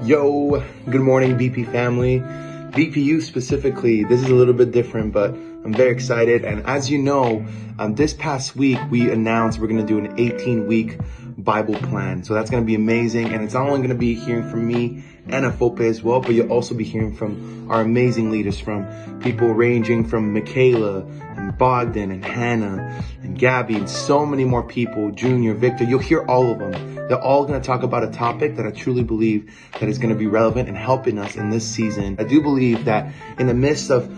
Yo, good morning BP family. BPU specifically, this is a little bit different, but I'm very excited. And as you know, this past week, we announced we're gonna do an 18-week Bible plan. So that's gonna be amazing. And it's not only gonna be hearing from me and Afope as well, but you'll also be hearing from our amazing leaders, from people ranging from Michaela and Bogdan and Hannah and Gabby and so many more people, Junior, Victor. You'll hear all of them. They're all going to talk about a topic that I truly believe that is going to be relevant and helping us in this season. I do believe that in the midst of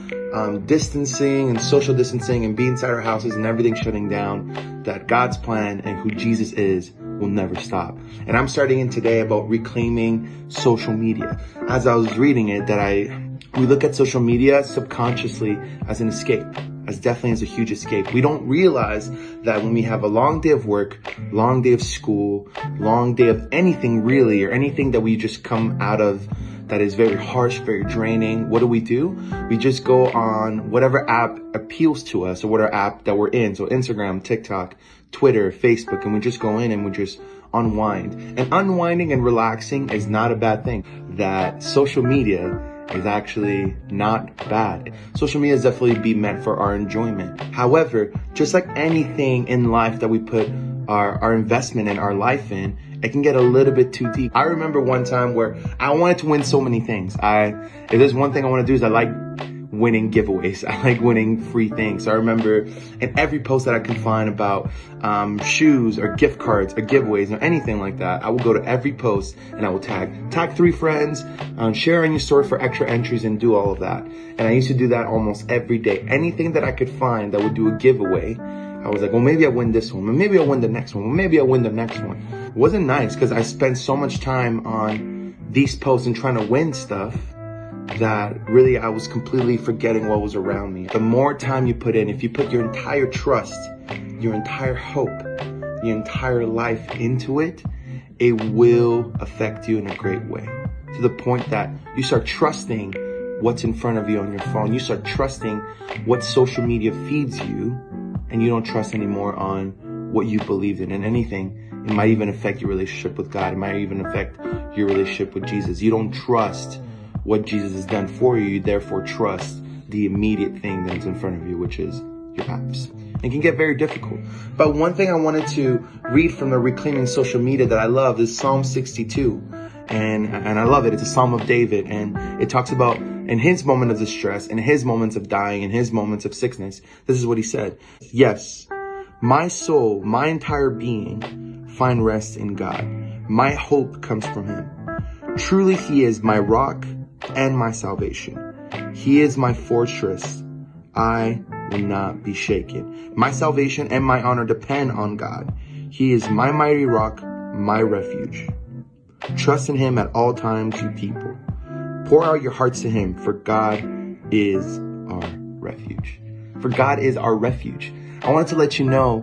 distancing and social distancing and being inside our houses and everything shutting down, that God's plan and who Jesus is will never stop. And I'm starting in today about reclaiming social media. As I was reading it, we look at social media subconsciously as an escape, as definitely as a huge escape. We don't realize that when we have a long day of work, long day of school, long day of anything really, or anything that we just come out of that is very harsh, very draining, what do? We just go on whatever app appeals to us or whatever app that we're in. So Instagram, TikTok, Twitter, Facebook, and we just go in and we just unwind. And unwinding and relaxing is not a bad thing. That social media is actually not bad. Social media is definitely be meant for our enjoyment. However, just like anything in life that we put our investment in, our life in, it can get a little bit too deep. I remember one time where I wanted to win so many things. If there's one thing I want to do is I like winning giveaways. I like winning free things. So I remember in every post that I could find about shoes or gift cards or giveaways or anything like that, I will go to every post and I will tag 3 friends, share on your story for extra entries and do all of that. And I used to do that almost every day. Anything that I could find that would do a giveaway, I was like, well, maybe I win this one. Well, maybe I'll win the next one. Well, maybe I'll win the next one. It wasn't nice because I spent so much time on these posts and trying to win stuff that really I was completely forgetting what was around me. The more time you put in, if you put your entire trust, your entire hope, your entire life into it, it will affect you in a great way. To the point that you start trusting what's in front of you on your phone. You start trusting what social media feeds you, and you don't trust anymore on what you believed in. And anything, it might even affect your relationship with God. It might even affect your relationship with Jesus. You don't trust what Jesus has done for you, therefore trust the immediate thing that's in front of you, which is your apps. It can get very difficult. But one thing I wanted to read from the Reclaiming Social Media that I love is Psalm 62. And I love it. It's a Psalm of David. And it talks about in his moment of distress, in his moments of dying, in his moments of sickness, this is what he said. Yes, my soul, my entire being find rest in God. My hope comes from him. Truly he is my rock and my salvation. He is my fortress. I will not be shaken. My salvation and my honor depend on God. He is my mighty rock, my refuge. Trust in him at all times, you people. Pour out your hearts to him, for God is our refuge. For God is our refuge. I wanted to let you know,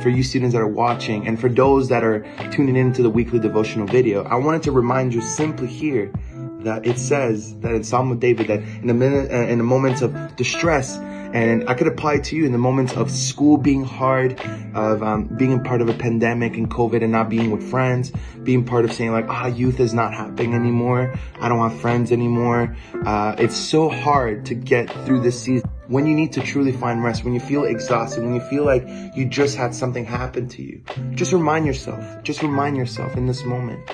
for you students that are watching and for those that are tuning into the weekly devotional video, I wanted to remind you simply here that it says that in Psalm of David that in the moments of distress, and I could apply it to you in the moments of school being hard, of being a part of a pandemic and COVID and not being with friends, being part of saying like, youth is not happening anymore. I don't have friends anymore. It's so hard to get through this season. When you need to truly find rest, when you feel exhausted, when you feel like you just had something happen to you, just remind yourself in this moment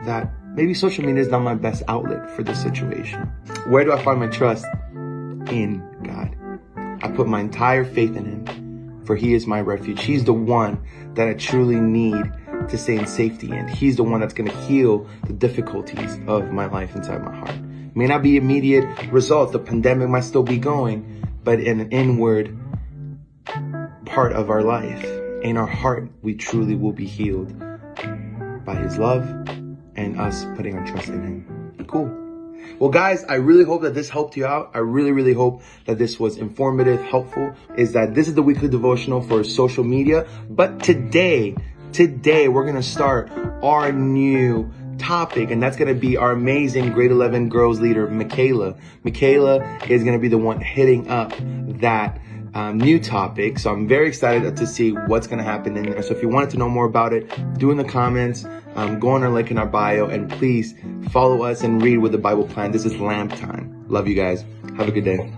that maybe social media is not my best outlet for this situation. Where do I find my trust? In God. I put my entire faith in him, for he is my refuge. He's the one that I truly need to stay in safety in. He's the one that's going to heal the difficulties of my life inside my heart. It may not be immediate results. The pandemic might still be going, but in an inward part of our life, in our heart, we truly will be healed by his love and us putting our trust in him. Cool. Well, guys, I really hope that this helped you out. I really hope that this was informative, helpful. This is the weekly devotional for social media. But today we're going to start our new topic, and that's going to be our amazing grade 11 girls leader, Michaela. Michaela is going to be the one hitting up that new topic. So I'm very excited to see what's going to happen in there. So if you wanted to know more about it, do in the comments, go on our link in our bio, and please follow us and read with the Bible plan. This is lamp time. Love you guys. Have a good day.